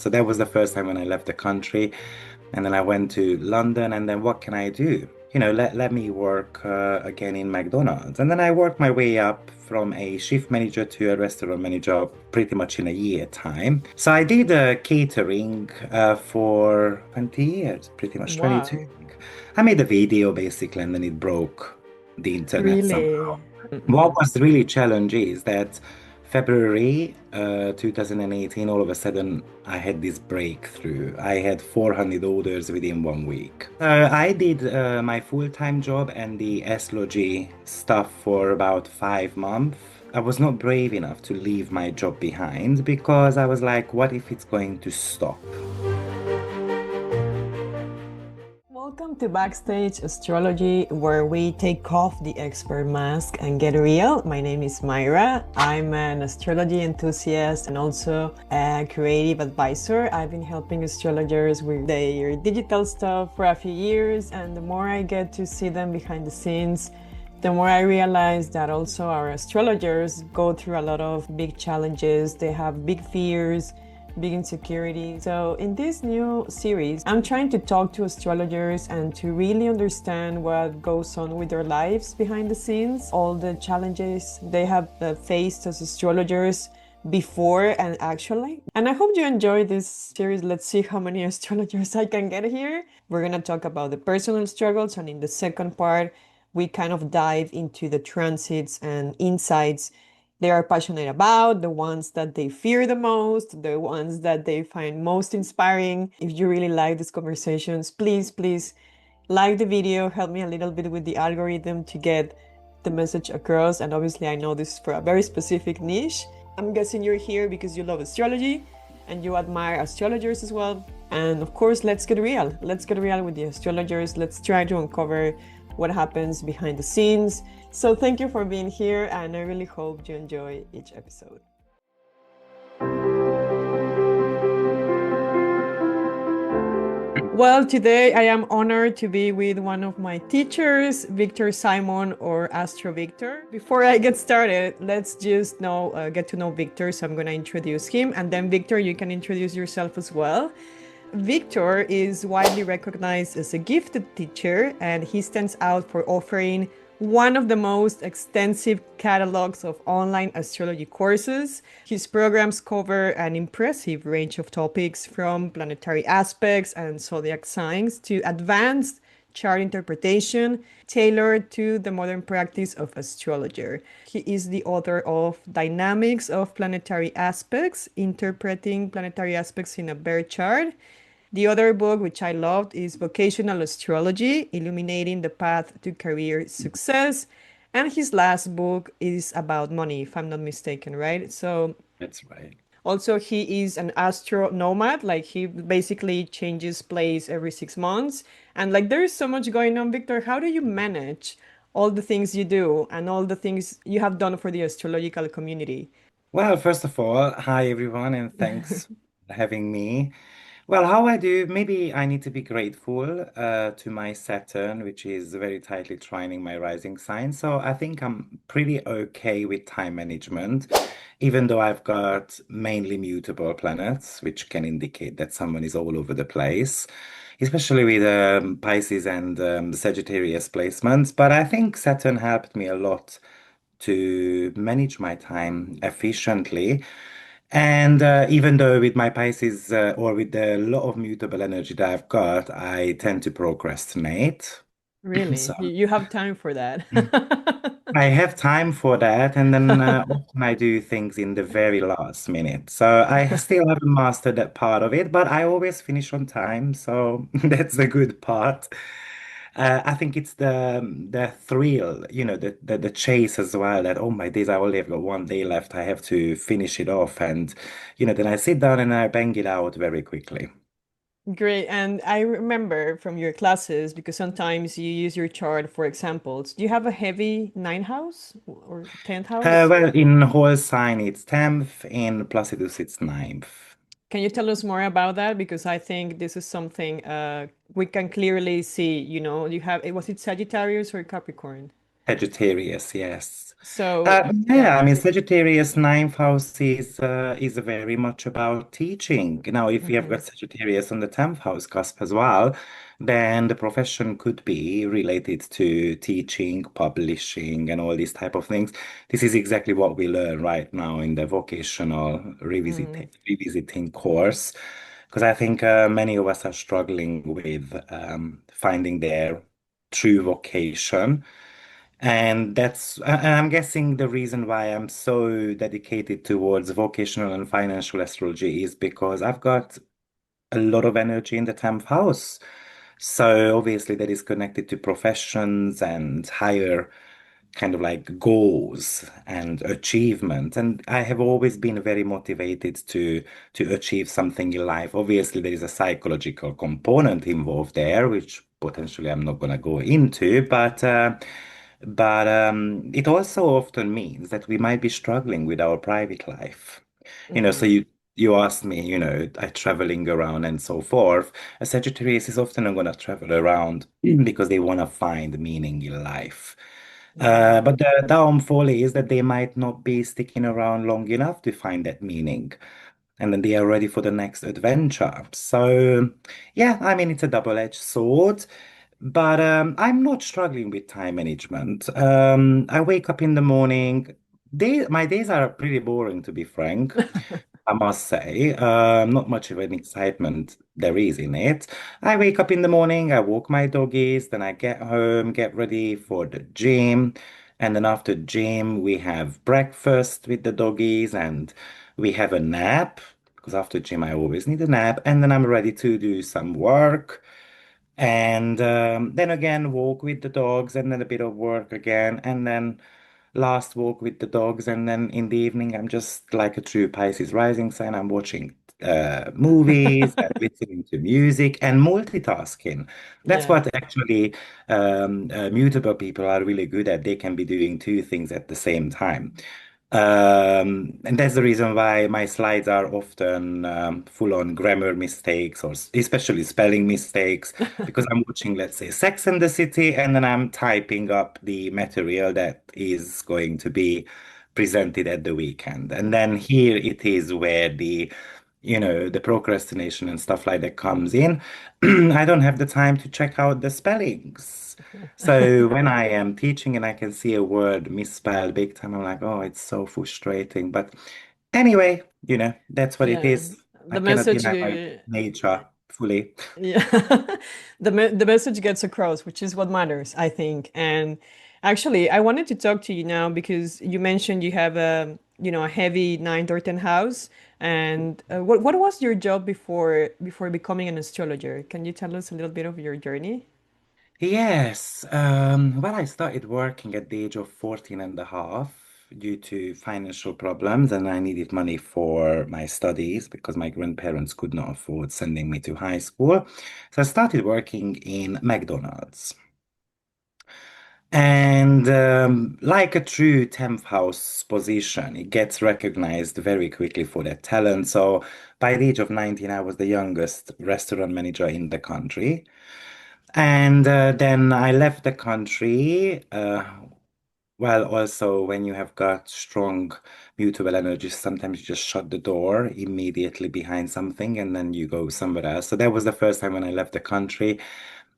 So that was the first time when I left the country. And then I went to London, and then what can I do? Let me work again in McDonald's. And then I worked my way up from a shift manager to a restaurant manager pretty much in a year time. So I did catering for 20 years, pretty much 22. Wow, I made a video basically, and then it broke the internet somehow. really? What Mm-mm. was really challenging is that February 2018, all of a sudden, I had this breakthrough. I had 400 orders within 1 week. I did my full-time job and the astrology stuff for about 5 months. I was not brave enough to leave my job behind because I was like, what if it's going to stop? Welcome to Backstage Astrology, where we take off the expert mask and get real. My name is Mayra. I'm an astrology enthusiast and also a creative advisor. I've been helping astrologers with their digital stuff for a few years, and the more I get to see them behind the scenes, the more I realize that also our astrologers go through a lot of big challenges. They have big fears, big insecurity. So in this new series, I'm trying to talk to astrologers and to really understand what goes on with their lives behind the scenes, all the challenges they have faced as astrologers before and actually. And I hope you enjoy this series. Let's see how many astrologers I can get here. We're going to talk about the personal struggles, and in the second part, we kind of dive into the transits and insights they are passionate about, the ones that they fear the most, the ones that they find most inspiring. If you really like these conversations, please like the video, help me a little bit with the algorithm to get the message across. And obviously, I know this is for a very specific niche. I'm guessing you're here because you love astrology and you admire astrologers as well. And of course, let's get real. Let's get real with the astrologers. Let's try to uncover what happens behind the scenes. So thank you for being here, and I really hope you enjoy each episode. Well, today I am honored to be with one of my teachers, Viktor Simon, or AstroViktor. Before I get started, let's just get to know Viktor. So I'm going to introduce him, and then Viktor, you can introduce yourself as well. Viktor is widely recognized as a gifted teacher, and he stands out for offering one of the most extensive catalogs of online astrology courses. His programs cover an impressive range of topics from planetary aspects and zodiac signs to advanced chart interpretation tailored to the modern practice of astrologer. He is the author of Dynamics of Planetary Aspects, Interpreting Planetary Aspects in a Bear Chart. The other book, which I loved, is Vocational Astrology, Illuminating the Path to Career Success. And his last book is about money, if I'm not mistaken, right? So That's right. also he is an astro nomad, like he basically changes place every 6 months. And like there is so much going on, Victor. How do you manage all the things you do and all the things you have done for the astrological community? Well, first of all, hi everyone, and thanks for having me. Well, how I do, maybe I need to be grateful to my Saturn, which is very tightly trining my rising sign. So I think I'm pretty okay with time management, even though I've got mainly mutable planets, which can indicate that someone is all over the place, especially with Pisces and Sagittarius placements. But I think Saturn helped me a lot to manage my time efficiently. And even though with my Pisces or with the lot of mutable energy that I've got, I tend to procrastinate. So Really? You have time for that. I have time for that, and then often I do things in the very last minute. So I still haven't mastered that part of it, but I always finish on time, so that's the good part. I think it's the thrill, the chase as well. That oh my days, I only have got 1 day left. I have to finish it off, and then I sit down and I bang it out very quickly. Great. And I remember from your classes, because sometimes you use your chart for examples. Do you have a heavy ninth house or 10th house? Well, in whole sign it's 10th, in Placidus it's 9th. Can you tell us more about that? Because I think this is something we can clearly see. You have, was it Sagittarius or Capricorn? Sagittarius, yes. So, Yeah, yeah. I mean, Sagittarius ninth house is very much about teaching. Now, if you have Hmm. got Sagittarius on the 10th house cusp as well, then the profession could be related to teaching, publishing, and all these type of things. This is exactly what we learn right now in the vocational Mm, revisiting course, because I think many of us are struggling with finding their true vocation. And and I'm guessing the reason why I'm so dedicated towards vocational and financial astrology is because I've got a lot of energy in the 10th house. So obviously that is connected to professions and higher kind of like goals and achievement. And I have always been very motivated to achieve something in life. Obviously, there is a psychological component involved there, which potentially I'm not going to go into, but it also often means that we might be struggling with our private life. So mm, you asked me, traveling around and so forth. A Sagittarius is often going to travel around because they want to find meaning in life. mm, But the downfall is that they might not be sticking around long enough to find that meaning. And then they are ready for the next adventure. So, yeah, I mean, it's a double-edged sword. But I'm not struggling with time management. I wake up in the morning. My days are pretty boring, to be frank. I must say, not much of an excitement there is in it. I wake up in the morning, I walk my doggies, then I get home, get ready for the gym. And then after gym, we have breakfast with the doggies and we have a nap because after gym, I always need a nap. And then I'm ready to do some work. And then again, walk with the dogs, and then a bit of work again, and then last walk with the dogs. And then in the evening, I'm just like a true Pisces rising sign. I'm watching movies and listening to music and multitasking. That's yeah. what actually mutable people are really good at. They can be doing two things at the same time. And that's the reason why my slides are often full on grammar mistakes or especially spelling mistakes because I'm watching, let's say, Sex and the City, and then I'm typing up the material that is going to be presented at the weekend. And then here it is where the procrastination and stuff like that comes in. I don't have the time to check out the spellings. So when I am teaching and I can see a word misspelled big time, I'm like, oh, it's so frustrating. But anyway, that's what it Yeah. is. I The cannot message, deny my nature fully. yeah, the message gets across, which is what matters, I think. And actually, I wanted to talk to you now because you mentioned you have a heavy ninth or tenth house. And what was your job before becoming an astrologer? Can you tell us a little bit of your journey? Yes. Well, I started working at the age of 14 and a half due to financial problems, and I needed money for my studies because my grandparents could not afford sending me to high school. So I started working in McDonald's. And like a true 10th house position, it gets recognized very quickly for their talent. So by the age of 19, I was the youngest restaurant manager in the country. And then I left the country. Well, also, when you have got strong mutable energies, sometimes you just shut the door immediately behind something and then you go somewhere else. So that was the first time when I left the country.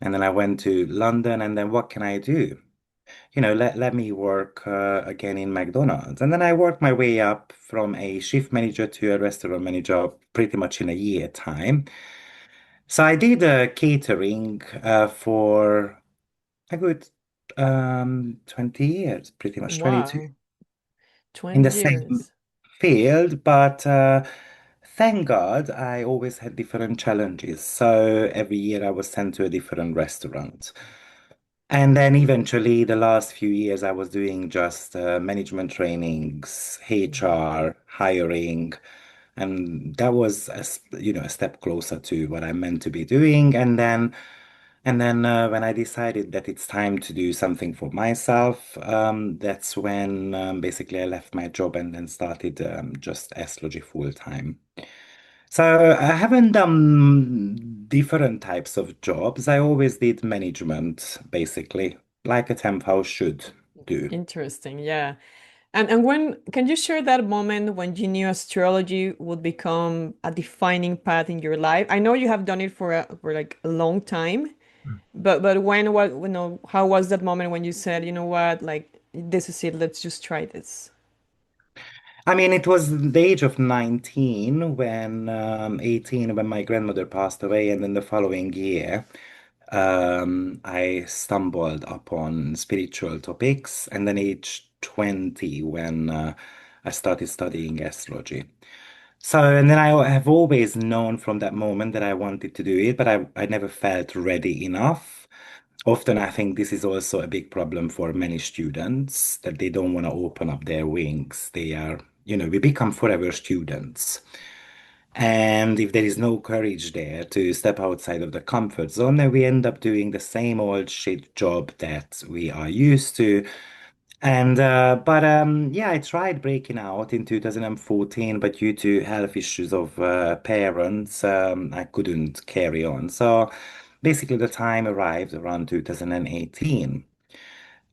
And then I went to London, and then what can I do? Let me work again in McDonald's. And then I worked my way up from a shift manager to a restaurant manager pretty much in a year time. So I did catering for a good 20 years, pretty much 22, Wow, in 20 the same years. field, but thank God I always had different challenges. So every year I was sent to a different restaurant. And then eventually, the last few years, I was doing just management trainings, Mhm. HR, hiring, and that was a step closer to what I meant to be doing. And then when I decided that it's time to do something for myself, that's when basically I left my job and then started just astrology full time. So I haven't done different types of jobs. I always did management, basically, like a temp house should. do. Interesting. Yeah. And when can you share that moment when you knew astrology would become a defining path in your life? I know you have done it for like a long time, but when what how was that moment when you said, you know what, like this is it, let's just try this. I mean, it was the age of 19 when 18 when my grandmother passed away, and then the following year, I stumbled upon spiritual topics, and then age 20 when I started studying astrology. So, and then I have always known from that moment that I wanted to do it, but I never felt ready enough. Often, I think this is also a big problem for many students that they don't want to open up their wings. They are, we become forever students. And if there is no courage there to step outside of the comfort zone, then we end up doing the same old shit job that we are used to. And but yeah, I tried breaking out in 2014, but due to health issues of parents, I couldn't carry on. So basically, the time arrived around 2018.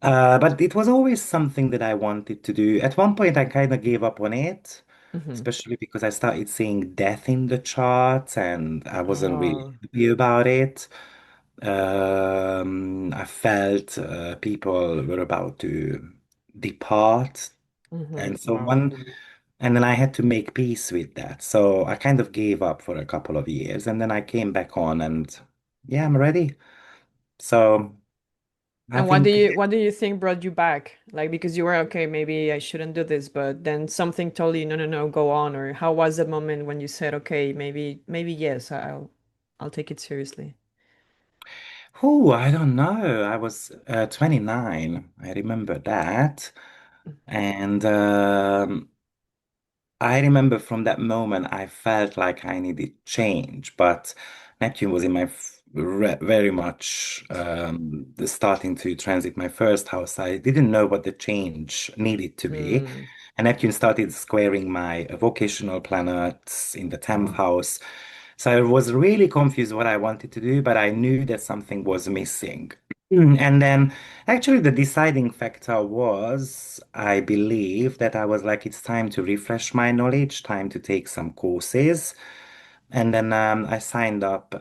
But it was always something that I wanted to do. At one point, I kind of gave up on it, Hmm. especially because I started seeing death in the charts and I wasn't really Oh. happy about it. I felt people were about to depart, Hmm. and so Wow. and then I had to make peace with that. So I kind of gave up for a couple of years, and then I came back on, and yeah, I'm ready. So I And think. what do you think brought you back? Like because you were okay, maybe I shouldn't do this, but then something told you, no, no, no, go on. Or how was the moment when you said, okay, maybe yes, I'll take it seriously. Oh, I don't know. I was 29. I remember that. And I remember from that moment, I felt like I needed change, but Neptune was in my very much starting to transit my first house. I didn't know what the change needed to be. Mm. And Neptune started squaring my vocational planets in the 10th house. So I was really confused what I wanted to do, but I knew that something was missing. And then actually, the deciding factor was, I believe, that I was like, it's time to refresh my knowledge, time to take some courses. And then I signed up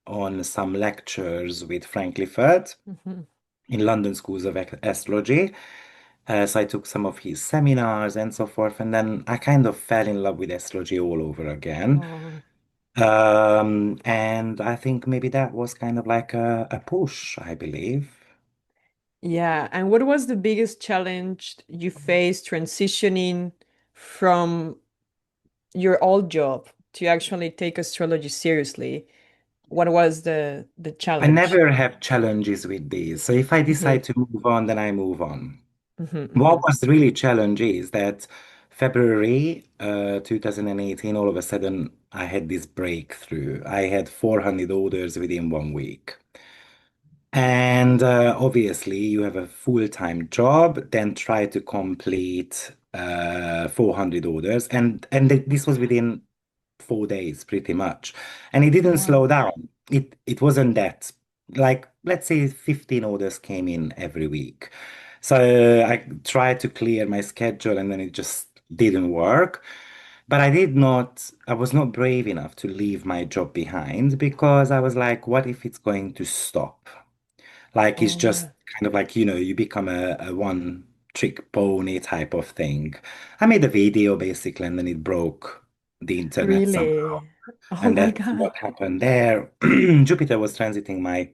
on some lectures with Frank Clifford Mhm. in London Schools of Astrology. So I took some of his seminars and so forth. And then I kind of fell in love with astrology all over again. Oh, And I think maybe that was kind of like a push, I believe. yeah. And what was the biggest challenge you faced transitioning from your old job to actually take astrology seriously? What was the I challenge? never have challenges with these. So if I Hmm. decide to move on, then I move on. Hmm. What Hmm. was really challenging is that February 2018, all of a sudden, I had this breakthrough. I had 400 orders within 1 week. And obviously, you have a full-time job, then try to complete 400 orders. And this was within 4 days, pretty much. And it didn't slow Wow. down. It wasn't that. Like, let's say 15 orders came in every week. So I tried to clear my schedule and then it just didn't work. But I was not brave enough to leave my job behind because I was like, what if it's going to stop? Like it's Oh, just yeah. kind of like, you become a one trick pony type of thing. I made a video basically and then it broke the internet somehow. Really? Oh And my that's God. what happened there. Jupiter was transiting my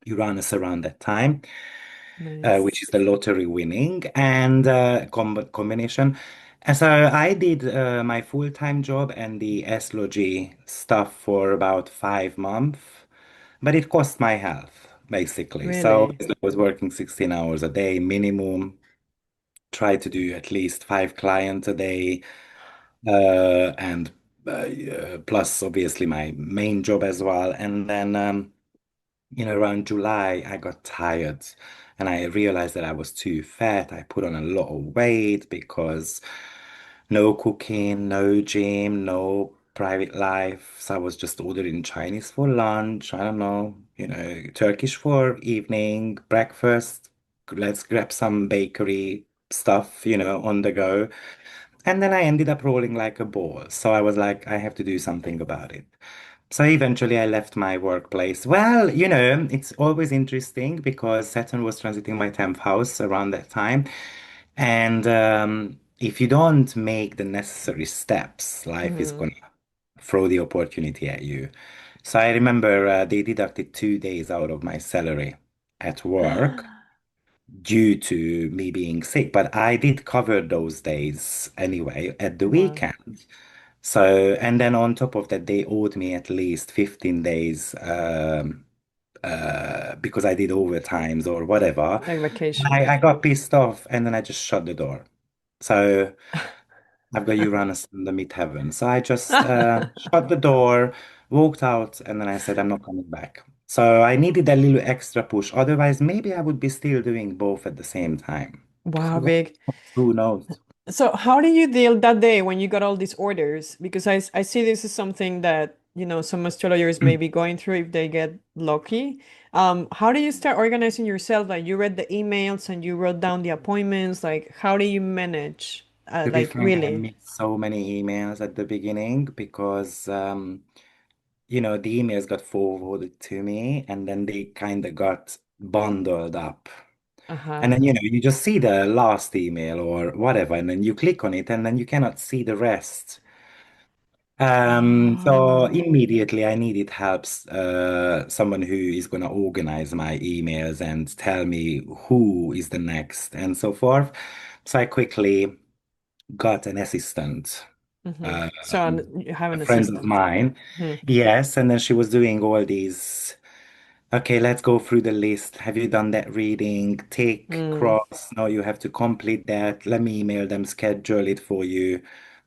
Uranus around that time, which Nice. is the lottery winning and combination. And so I did my full-time job and the astrology stuff for about 5 months. But it cost my health, basically. So Really? I was working 16 hours a day minimum, try to do at least 5 clients a day, and plus obviously my main job as well. And then, around July, I got tired and I realized that I was too fat. I put on a lot of weight because no cooking, no gym, no private life. So I was just ordering Chinese for lunch. I don't know, Turkish for evening, breakfast. let's grab some bakery stuff, on the go. And then I ended up rolling like a ball. So I was like, I have to do something about it. So eventually I left my workplace. Well, it's always interesting because Saturn was transiting my 10th house around that time. And if you don't make the necessary steps, life is Hmm. going to throw the opportunity at you. So I remember they deducted 2 days out of my salary at work due to me being sick, but I did cover those days anyway at the Wow. weekend. So, and then on top of that, they owed me at least 15 days because I did overtimes or whatever. Like vacation. I got pissed off and then I just shut the door. So I've got Uranus in the midheaven. So I just shut the door, walked out, and then I said, I'm not coming back. So I needed a little extra push. Otherwise, maybe I would be still doing both at the same time. Wow, big. Who knows? So how did you deal that day when you got all these orders? Because I see this is something that, some astrologers may be going through if they get lucky. How do you start organizing yourself? Like you read the emails and you wrote down the appointments. Like how do you manage? To be Like frank, I really? missed so many emails at the beginning because, the emails got forwarded to me and then they kind of got bundled up. Uh-huh. And then, you just see the last email or whatever, and then you click on it and then you cannot see the rest. So Oh, immediately I needed help, someone who is going to organize my emails and tell me who is the next and so forth. So I quickly got an assistant, so you have a an friend of assistant. mine. Mhm. Yes, and then she was doing all these. Okay, let's go through the list. Have you done that reading? Tick, Mm, cross. No, you have to complete that. Let me email them, schedule it for you,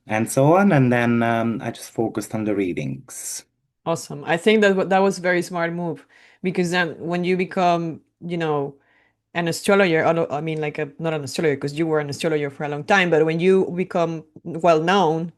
and so on. And then I just focused on the readings. awesome. I think that was a very smart move because then when you become, an astrologer, although I mean, like not an astrologer because you were an astrologer for a long time, but when you become well known,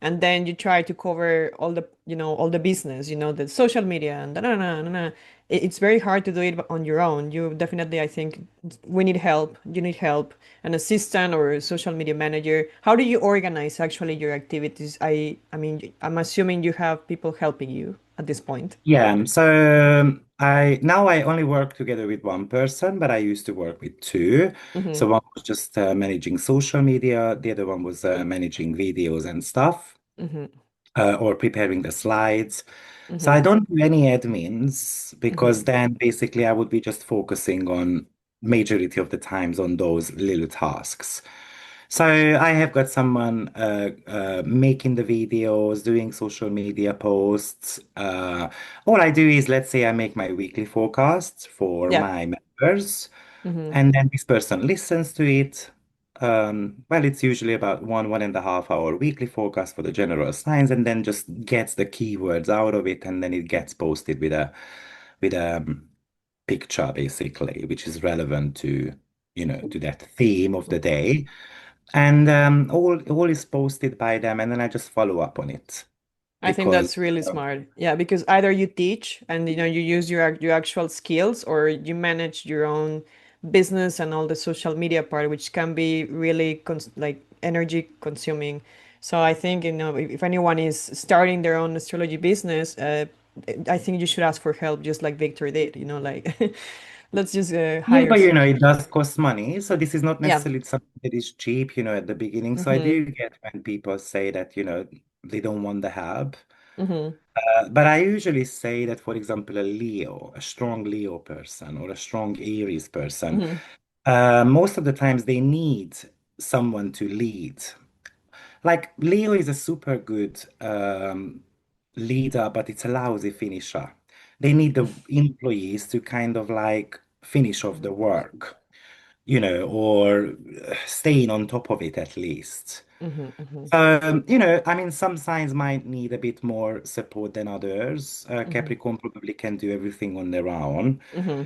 and then you try to cover all the business, the social media and da, da, da, da, da, it's very hard to do it on your own. You definitely, I think, we need help. You need help, an assistant or a social media manager. How do you organize actually your activities? I mean, I'm assuming you have people helping you at this point. Yeah, so I only work together with one person, but I used to work with two. Mm-hmm. So one was just managing social media, the other one was managing videos and stuff. Mm-hmm. Or preparing the slides. So Mm-hmm. I don't do any admins because Mm-hmm. then basically I would be just focusing on majority of the times on those little tasks. So I have got someone making the videos, doing social media posts. All I do is, let's say I make my weekly forecasts for Yeah. my members. Mm-hmm. And then this person listens to it. Well, it's usually about 1.5 hour weekly forecast for the general signs, and then just gets the keywords out of it, and then it gets posted with a picture basically, which is relevant to that theme of the day. And all is posted by them, and then I just follow up on it I think because that's really smart. Yeah, because either you teach and you use your actual skills, or you manage your own business and all the social media part, which can be really like energy consuming. So I think if anyone is starting their own astrology business, I think you should ask for help, just like Victor did. Like let's just Yeah, hire. but it does cost money. So this is not Yeah. necessarily something that is cheap, at the beginning. So I Mm-hmm. do get when people say that, they don't want the help. Mm-hmm. But I usually say that, for example, a Leo, a strong Leo person or a strong Aries person, Mm-hmm. most of the times they need someone to lead. Like Leo is a super good leader, but it's a lousy finisher. They need the employees to kind of like finish off the work, or staying on top of it at least. Mm-hmm. Mm-hmm. I mean, some signs might need a bit more support than others. Mm-hmm. Capricorn probably can do everything on their own. Mm-hmm.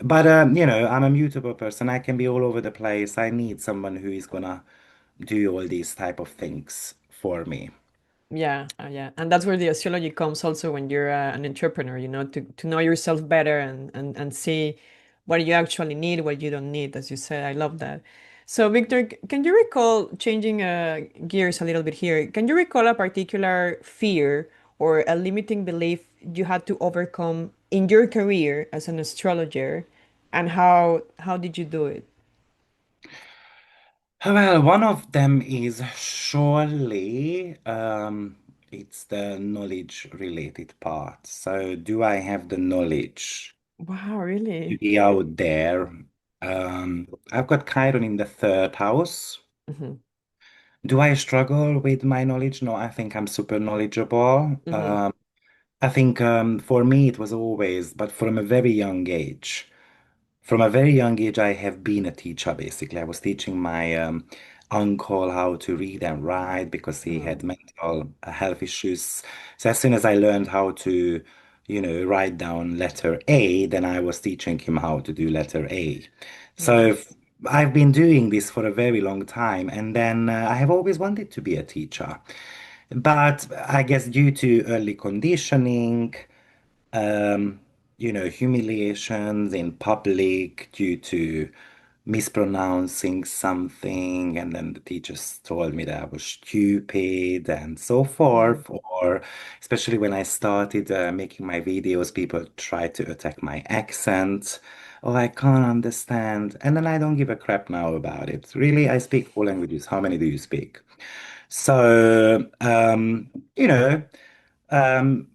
But, I'm a mutable person. I can be all over the place. I need someone who is gonna do all these type of things for me. Yeah, yeah, and that's where the astrology comes also when you're an entrepreneur, to know yourself better and see what you actually need, what you don't need, as you said. I love that. So, Victor, can you recall, changing gears a little bit here, can you recall a particular fear or a limiting belief you had to overcome in your career as an astrologer, and how did you do it? Well, one of them is surely it's the knowledge related part. So, do I have the knowledge Wow, to really? be out there? I've got Chiron in the third house. Hmm. Do I struggle with my knowledge? No, I think I'm super knowledgeable. Hmm. I think for me it was always, but from a very young age. From a very young age, I have been a teacher, basically. I was teaching my uncle how to read and write because he Oh. had mental health issues. So as soon as I learned how to, write down letter A, then I was teaching him how to do letter A. So Wow. I've been doing this for a very long time, and then I have always wanted to be a teacher. But I guess due to early conditioning, um, humiliations in public due to mispronouncing something, and then the teachers told me that I was stupid and so Mm. forth. Or especially when I started making my videos, people tried to attack my accent. Oh, I can't understand. And then I don't give a crap now about it. Really, I speak four languages. How many do you speak? So, you know, um,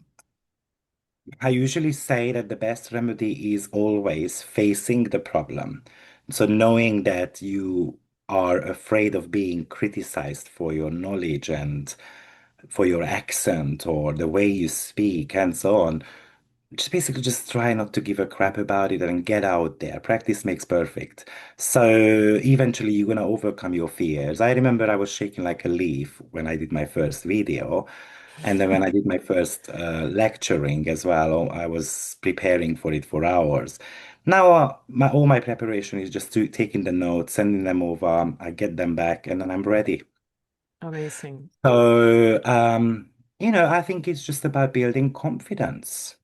I usually say that the best remedy is always facing the problem. So knowing that you are afraid of being criticized for your knowledge and for your accent or the way you speak and so on, just basically just try not to give a crap about it and get out there. Practice makes perfect. So eventually you're gonna overcome your fears. I remember I was shaking like a leaf when I did my first video. And then when I did my first lecturing as well, I was preparing for it for hours. Now, all my preparation is just to taking the notes, sending them over, I get them back, and then I'm ready. Amazing. So, I think it's just about building confidence.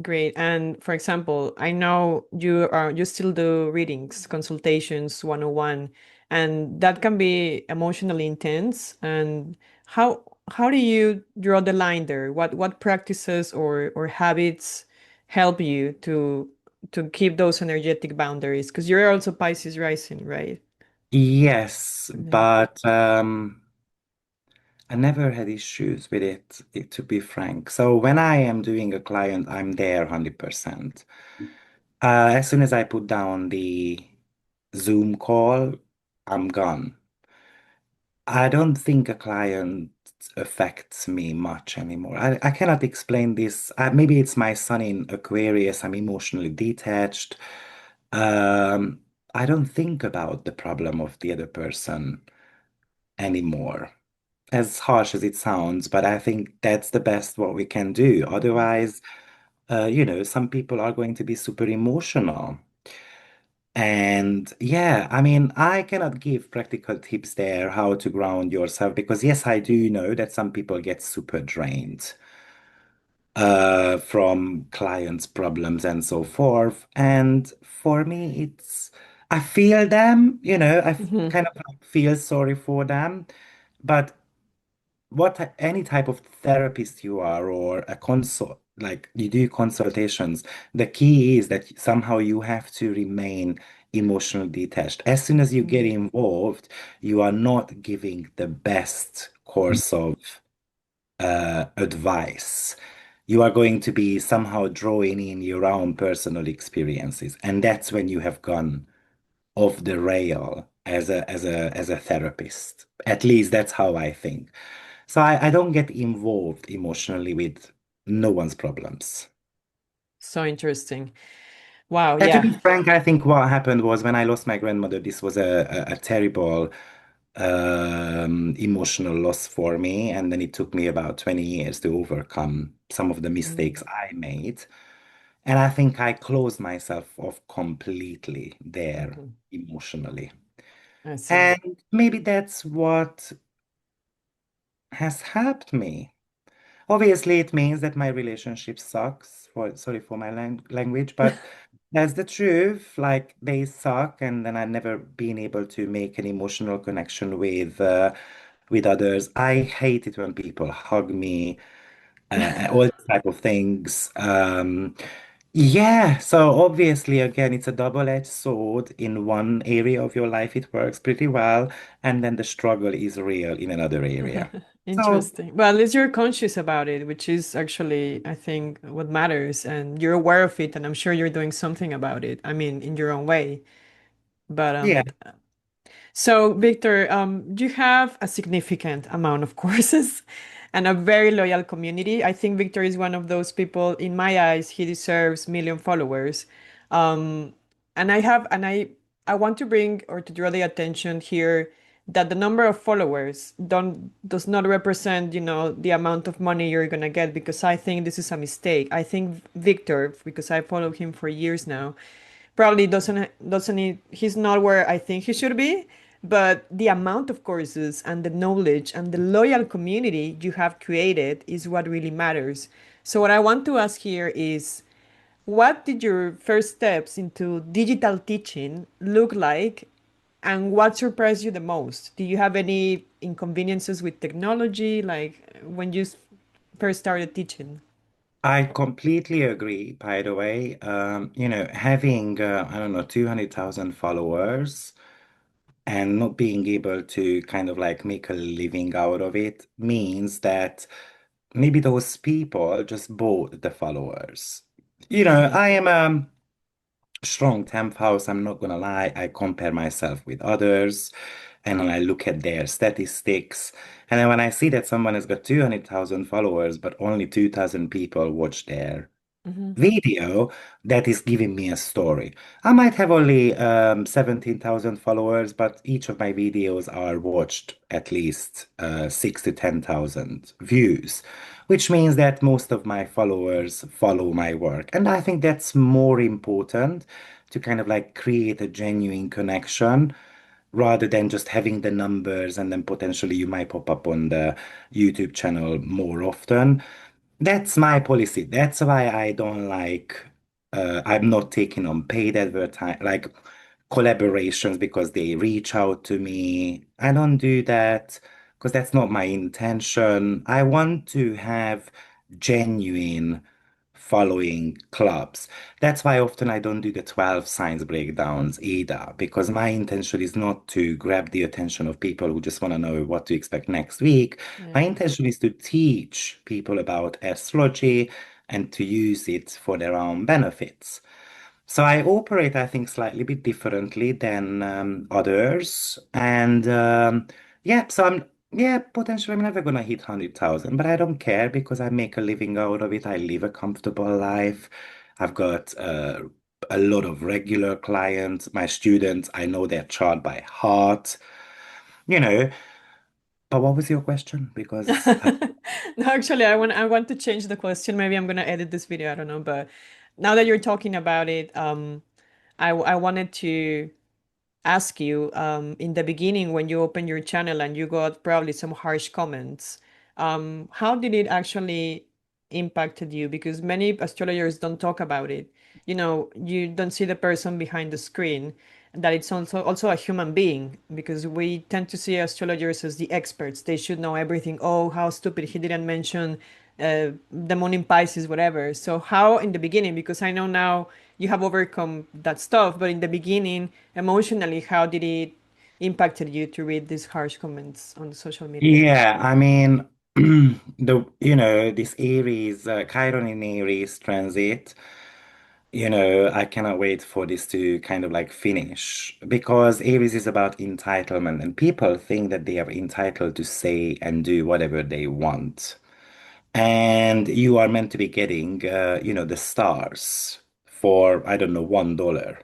Great. And for example, I know you still do readings, consultations, 101, and that can be emotionally intense. And how do you draw the line there? What practices or habits help you to keep those energetic boundaries? Because you're also Pisces rising, right? Yes, Yeah. but I never had issues with it, to be frank. So when I am doing a client, I'm there 100%. As soon as I put down the Zoom call, I'm gone. I don't think a client affects me much anymore. I cannot explain this. Maybe it's my sun in Aquarius. I'm emotionally detached. Um, I don't think about the problem of the other person anymore. As harsh as it sounds, but I think that's the best what we can do. Mhm. Otherwise, some people are going to be super emotional. And yeah, I mean, I cannot give practical tips there how to ground yourself because yes, I do know that some people get super drained from clients' problems and so forth. And for me, I feel them, Mhm. kind of like feel sorry for them. But any type of therapist you are or a consult like you do consultations, the key is that somehow you have to remain emotionally detached. As soon as you get Mhm. involved, you are not giving the best course of advice. You are going to be somehow drawing in your own personal experiences, and that's when you have gone off the rail as a therapist. At least that's how I think. So I don't get involved emotionally with no one's problems. So interesting. Wow, And to be yeah. frank, I think what happened was when I lost my grandmother, this was a terrible emotional loss for me. And then it took me about 20 years to overcome some of the mistakes Mm. I made. And I think I closed myself off completely there Mhm. emotionally. I see. And maybe that's what has helped me. Obviously, it means that my relationship sucks. Sorry for my language, but that's the truth. Like they suck, and then I've never been able to make an emotional connection with others. I hate it when people hug me, all these type of things. Yeah, so obviously, again, it's a double-edged sword. In one area of your life, it works pretty well, and then the struggle is real in another area. So, Interesting. Well, at least you're conscious about it, which is actually, I think, what matters, and you're aware of it, and I'm sure you're doing something about it. I mean, in your own way. But yeah, so, Victor, you have a significant amount of courses and a very loyal community. I think Victor is one of those people, in my eyes, he deserves million followers. Um, and I want to bring or to draw the attention here that the number of followers does not represent, the amount of money you're gonna get, because I think this is a mistake. I think Victor, because I follow him for years now, probably he's not where I think he should be, but the amount of courses and the knowledge and the loyal community you have created is what really matters. So what I want to ask here is, what did your first steps into digital teaching look like, and what surprised you the most? Do you have any inconveniences with technology, like when you first started teaching? I completely agree, by the way. Having, I don't know, 200,000 followers and not being able to kind of like make a living out of it means that maybe those people just bought the followers. I am strong 10th house, I'm not gonna lie. I compare myself with others and then I look at their statistics. And then when I see that someone has got 200,000 followers, but only 2,000 people watch their video, that is giving me a story. I might have only 17,000 followers, but each of my videos are watched at least 6 to 10,000 views, which means that most of my followers follow my work. And I think that's more important to kind of like create a genuine connection rather than just having the numbers and then potentially you might pop up on the YouTube channel more often. That's my policy. That's why I don't like, I'm not taking on paid like collaborations because they reach out to me. I don't do that because that's not my intention. I want to have genuine following clubs. That's why often I don't do the 12 signs breakdowns either, because my intention is not to grab the attention of people who just want to know what to expect next week. My Yeah. intention is to teach people about astrology and to use it for their own benefits. So I operate, I think, slightly bit differently than others. And yeah, so yeah, potentially I'm never gonna hit 100,000, but I don't care because I make a living out of it. I live a comfortable life. I've got a lot of regular clients. My students, I know their chart by heart, you know. But what was your question? Because No, actually, I want to change the question. Maybe I'm gonna edit this video. I don't know, but now that you're talking about it, I wanted to ask you, in the beginning when you opened your channel and you got probably some harsh comments, how did it actually impacted you? Because many astrologers don't talk about it. You don't see the person behind the screen, that it's also a human being, because we tend to see astrologers as the experts. They should know everything. Oh, how stupid, he didn't mention the moon in Pisces, whatever. So how in the beginning, because I know now you have overcome that stuff, but in the beginning, emotionally, how did it impacted you to read these harsh comments on social media? yeah, I mean, this Aries, Chiron in Aries transit, I cannot wait for this to kind of like finish because Aries is about entitlement and people think that they are entitled to say and do whatever they want. And you are meant to be getting, the stars for, I don't know, $1.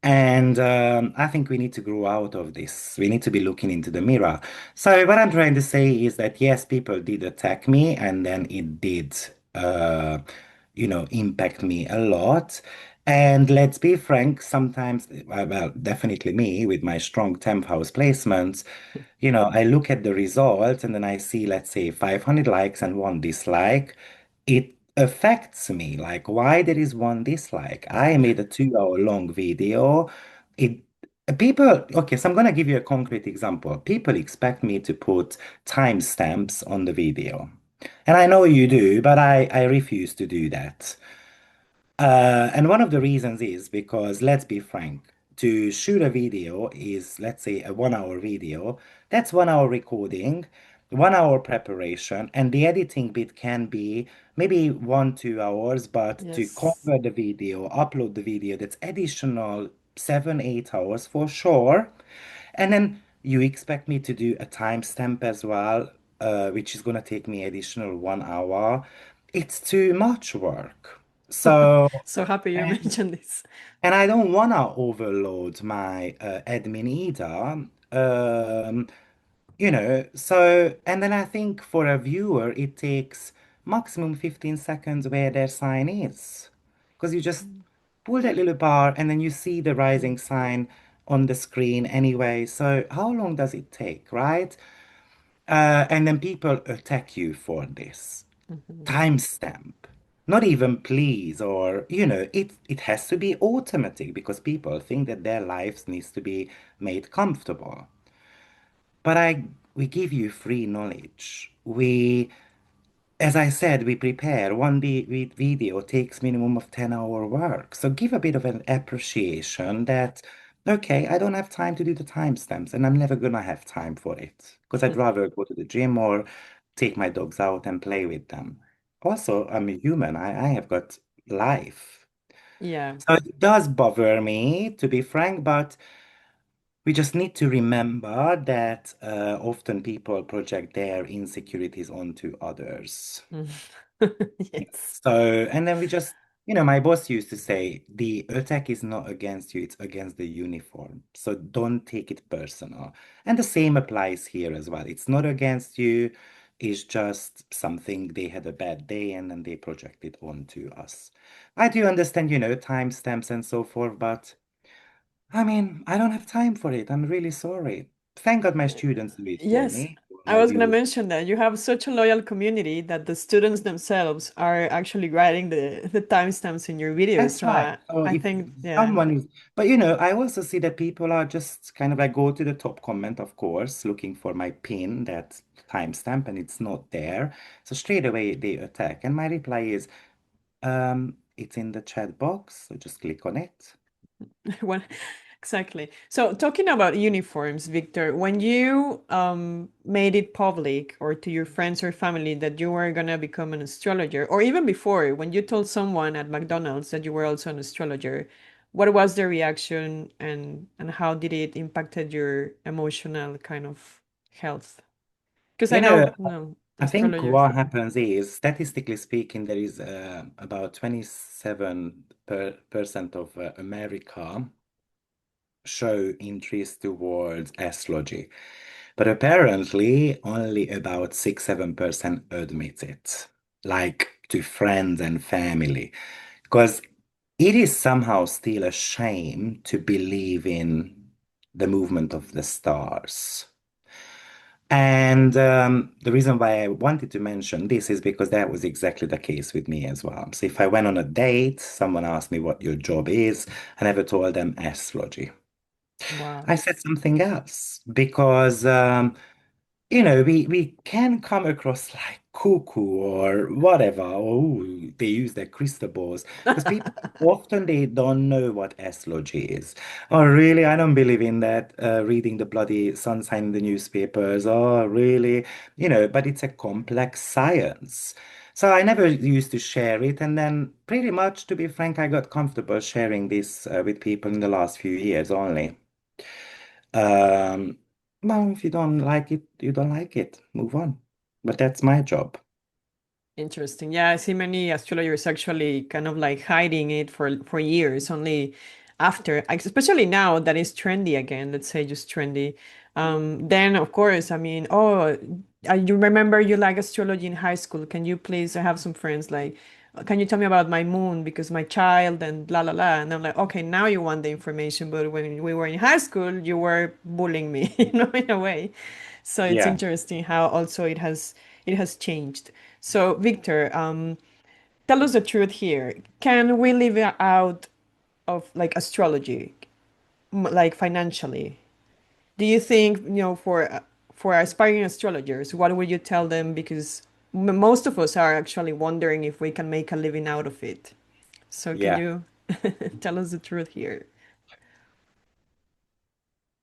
And I think we need to grow out of this. We need to be looking into the mirror. So what I'm trying to say is that yes, people did attack me, and then it did, impact me a lot. And let's be frank, sometimes, well, definitely me with my strong 10th house placements, I look at the results and then I see, let's say, 500 likes and one dislike. It affects me. Like, why there is one dislike? I made a 2 hour long video. It okay, so I'm gonna give you a concrete example. People expect me to put timestamps on the video. And I know you do, but I refuse to do that. And one of the reasons is because, let's be frank, to shoot a video is, let's say, a 1 hour video. That's 1 hour recording, 1 hour preparation, and the editing bit can be maybe 1, 2 hours. But to Yes. convert the video, upload the video, that's additional 7, 8 hours for sure. And then you expect me to do a timestamp as well, which is going to take me additional 1 hour. It's too much work. So, So happy you and, mentioned this. and I don't want to overload my admin either. And then I think for a viewer, it takes maximum 15 seconds where their sign is. Because you just pull that little bar and then you see the rising sign on the screen anyway. So how long does it take, right? And then people attack you for this Mhm. timestamp. Not even please, or it has to be automatic because people think that their lives needs to be made comfortable. But we give you free knowledge. As I said, we prepare. One video takes minimum of 10-hour work. So give a bit of an appreciation that, okay, I don't have time to do the timestamps and I'm never gonna have time for it because I'd rather go to the gym or take my dogs out and play with them. Also, I'm a human. I have got life. Yeah. So it does bother me, to be frank, but we just need to remember that often people project their insecurities onto others. Mm. Yes. So, and then we just, my boss used to say, the attack is not against you, it's against the uniform. So don't take it personal. And the same applies here as well. It's not against you, it's just something they had a bad day and then they project it onto us. I do understand, timestamps and so forth, but I mean, I don't have time for it. I'm really sorry. Thank God my students do it for Yes. me, or I my was going to viewers. mention that you have such a loyal community that the students themselves are actually writing the timestamps in your videos. That's So right. So I if think, yeah. someone is, but I also see that people are just kind of like go to the top comment, of course, looking for my pin, that timestamp, and it's not there. So straight away they attack. And my reply is, it's in the chat box, so just click on it. When, exactly. So talking about uniforms, Victor, when you made it public or to your friends or family that you were gonna become an astrologer, or even before, when you told someone at McDonald's that you were also an astrologer, what was the reaction and how did it impacted your emotional kind of health? Because I You know, know, no, I think astrologers. what happens is, statistically speaking, there is about 27% of America show interest towards astrology. But apparently, only about 6, 7% admit it, like to friends and family, because it is somehow still a shame to believe in the movement of the stars. And the reason why I wanted to mention this is because that was exactly the case with me as well. So if I went on a date, someone asked me what your job is, I never told them astrology. Wow. I said something else because we can come across like cuckoo or whatever, or ooh, they use their crystal balls because people often they don't know what astrology is. Oh, really? I don't believe in that. Reading the bloody sun sign in the newspapers. Oh, really? But it's a complex science. So I never used to share it, and then pretty much, to be frank, I got comfortable sharing this with people in the last few years only. Um, well, if you don't like it, you don't like it. Move on. But that's my job. Interesting. Yeah, I see many astrologers actually kind of like hiding it for years, only after, especially now that it's trendy again, let's say just trendy. Then of course, I mean, oh, you remember you like astrology in high school. Can you please, I have some friends like, can you tell me about my moon because my child and la la la, and I'm like, okay, now you want the information, but when we were in high school you were bullying me, in a way. So it's Yeah, interesting how also it has changed. So Victor, tell us the truth here. Can we live out of like astrology, like financially? Do you think, for aspiring astrologers, what would you tell them? Because most of us are actually wondering if we can make a living out of it. So can yeah. you tell us the truth here?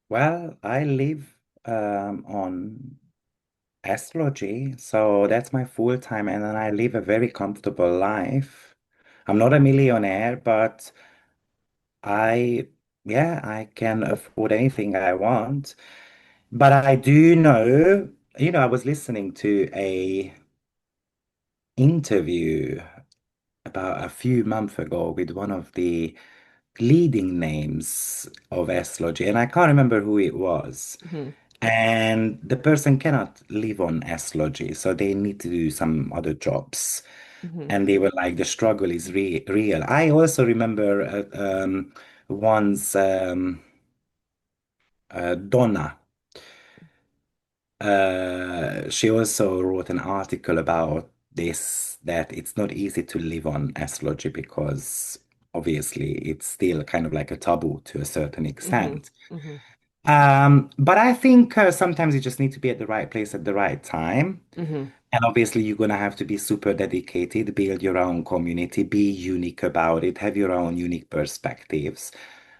Well, I live on astrology, so that's my full time, and then I live a very comfortable life. I'm not a millionaire, but I, yeah, I can afford anything I want. But I do know, I was listening to a interview about a few months ago with one of the leading names of astrology, and I can't remember who it was. Hmm. And the person cannot live on astrology, so they need to do some other jobs. Hmm. And they were like, the struggle is re real. I also remember once Donna. She also wrote an article about this, that it's not easy to live on astrology because obviously it's still kind of like a taboo to a certain Hmm. extent. Hmm. But I think sometimes you just need to be at the right place at the right time. Hmm. And obviously, you're going to have to be super dedicated, build your own community, be unique about it, have your own unique perspectives.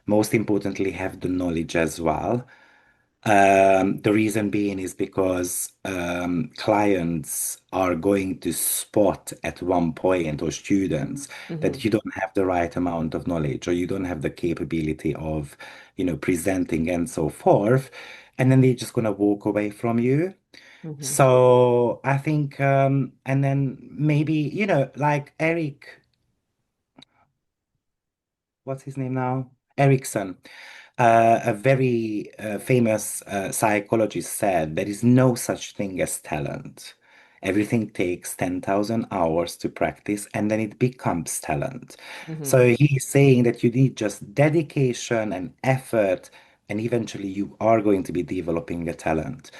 Most importantly, have the knowledge as well. The reason being is because clients are going to spot at one point, or students, Hmm. that you don't have the right amount of knowledge or you don't have the capability of, presenting and so forth. And then they're just going to walk away from you. Hmm. So I think, and then maybe, like Eric, what's his name now? Erickson. A very famous psychologist said there is no such thing as talent. Everything takes 10,000 hours to practice and then it becomes talent. Hmm. So he's saying that you need just dedication and effort, and eventually you are going to be developing a talent.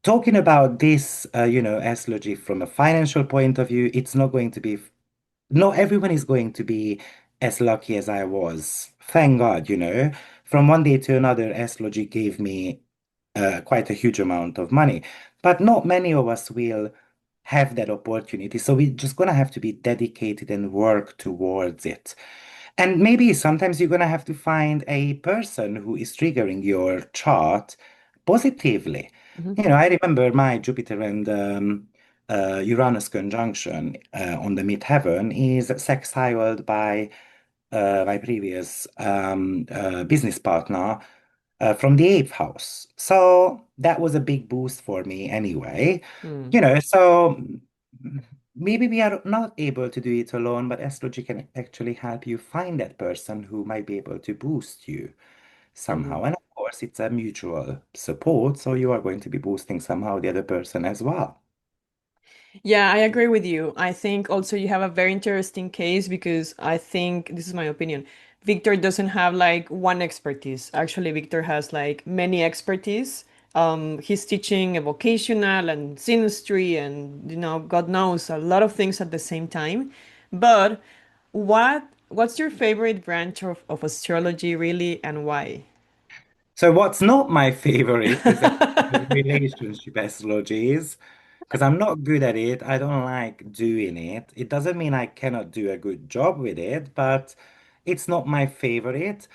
Talking about this, astrology from a financial point of view, it's not going to be, not everyone is going to be as lucky as I was. Thank God, From one day to another, astrology gave me quite a huge amount of money. But not many of us will have that opportunity. So we're just going to have to be dedicated and work towards it. And maybe sometimes you're going to have to find a person who is triggering your chart positively. Hmm. I remember my Jupiter and Uranus conjunction on the midheaven is sextiled by my previous business partner from the eighth house. So that was a big boost for me anyway. Hmm. So maybe we are not able to do it alone, but astrology can actually help you find that person who might be able to boost you Hmm. somehow. And of course, it's a mutual support, so you are going to be boosting somehow the other person as well. Yeah, I agree with you. I think also you have a very interesting case because I think this is my opinion. Victor doesn't have like one expertise. Actually, Victor has like many expertise. He's teaching a vocational and synastry and God knows a lot of things at the same time. But what's your favorite branch of astrology really and why? So what's not my favorite is actually relationship astrologies, because I'm not good at it. I don't like doing it. It doesn't mean I cannot do a good job with it, but it's not my favorite.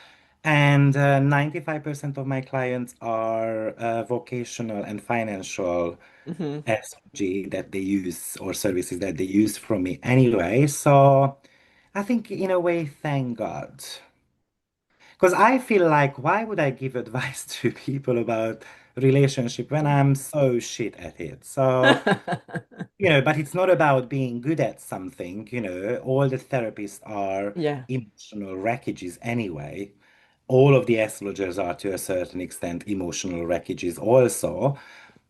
And 95% of my clients are vocational and financial Hmm. astrology that they use, or services that they use from me anyway. So I think in a way, thank God. Because I feel like, why would I give advice to people about relationship when I'm so shit at it? So, but it's not about being good at something, all the therapists are Yeah. emotional wreckages anyway. All of the astrologers are to a certain extent emotional wreckages also.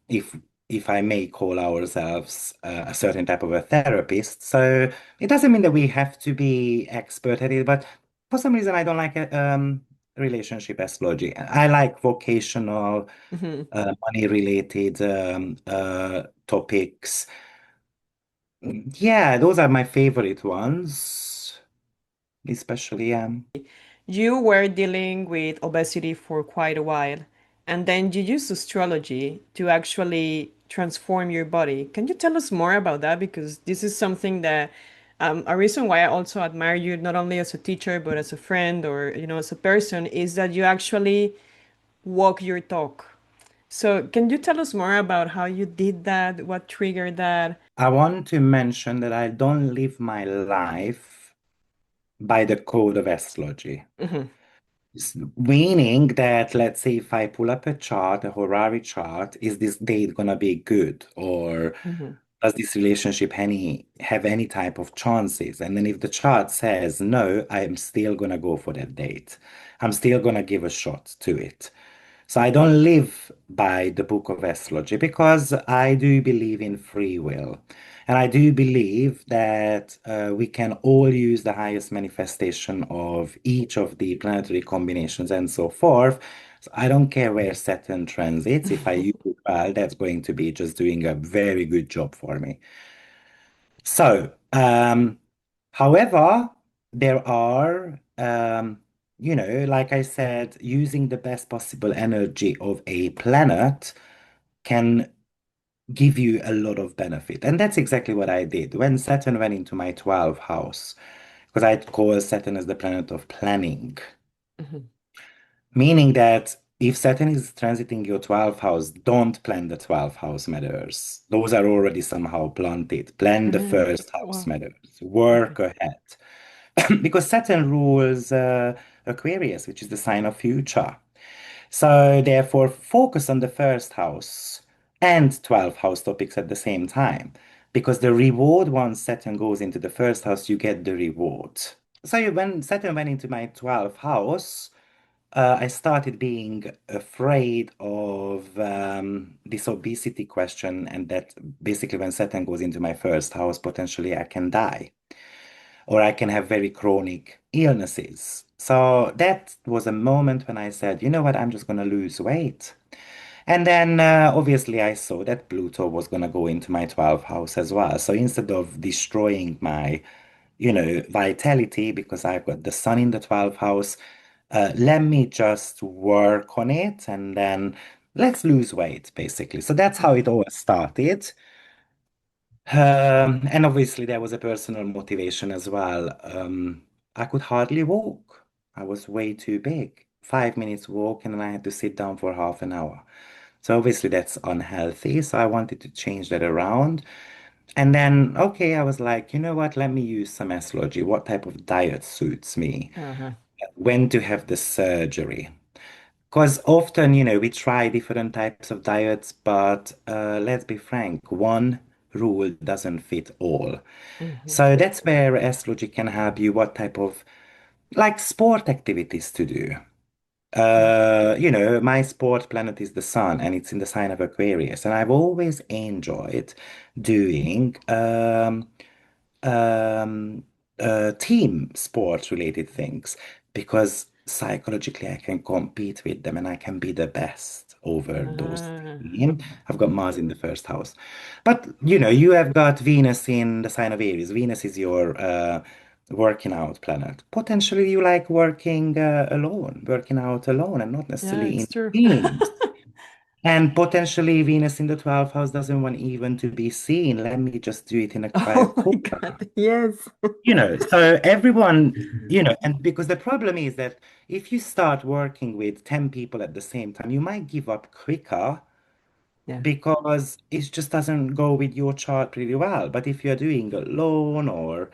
If if I may call ourselves a certain type of a therapist. So it doesn't mean that we have to be expert at it, but for some reason I don't like relationship astrology. I like vocational, Mhm. money-related topics. Yeah, those are my favorite ones, especially You were dealing with obesity for quite a while, and then you used astrology to actually transform your body. Can you tell us more about that? Because this is something that a reason why I also admire you, not only as a teacher, but as a friend or, as a person, is that you actually walk your talk. So, can you tell us more about how you did that? What triggered that? I want to mention that I don't live my life by the code of astrology. Hmm. Meaning that, let's say, if I pull up a chart, a horary chart, is this date gonna be good, or Hmm. does this relationship have any type of chances? And then if the chart says no, I'm still gonna go for that date. I'm still gonna give a shot to it. So I don't live by the book of astrology because I do believe in free will. And I do believe that we can all use the highest manifestation of each of the planetary combinations and so forth. So I don't care where Saturn transits. If I use it well, that's going to be just doing a very good job for me. So, however, there are, like I said, using the best possible energy of a planet can give you a lot of benefit. And that's exactly what I did when Saturn went into my 12th house, because I call Saturn as the planet of planning. Hmm. Meaning that if Saturn is transiting your 12th house, don't plan the 12th house matters. Those are already somehow planted. Plan the first house Wow. matters. Okay. Work ahead. Because Saturn rules Aquarius, which is the sign of future. So therefore, focus on the first house and 12th house topics at the same time. Because the reward, once Saturn goes into the first house, you get the reward. So when Saturn went into my 12th house, I started being afraid of this obesity question, and that basically when Saturn goes into my first house, potentially I can die or I can have very chronic illnesses. So that was a moment when I said, you know what, I'm just going to lose weight. And then obviously I saw that Pluto was going to go into my 12th house as well. So instead of destroying my, vitality because I've got the sun in the 12th house, let me just work on it and then let's lose weight, basically. So that's how it all started. And obviously, there was a personal motivation as well. I could hardly walk. I was way too big. 5 minutes walk, and then I had to sit down for half an hour. So obviously, that's unhealthy. So I wanted to change that around. And then, okay, I was like, you know what? Let me use some astrology. What type of diet suits me? Uh-huh. When to have the surgery? Because often, we try different types of diets, but let's be frank, one rule doesn't fit all. Hmm. So that's where astrology can help you what type of like sport activities to do. My sport planet is the sun and it's in the sign of Aquarius. And I've always enjoyed doing um, team sports related things because psychologically I can compete with them and I can be the best over those Ah. team. I've got Mars in the first house. But you have got Venus in the sign of Aries. Venus is your working out planet. Potentially you like working out alone and not Yeah, necessarily it's in true. teams. And potentially Venus in the 12th house doesn't want even to be seen. Let me just do it in a quiet Oh my corner. God. Yes. So everyone, and because the problem is that if you start working with 10 people at the same time, you might give up quicker Yeah. because it just doesn't go with your chart really well. But if you're doing alone or,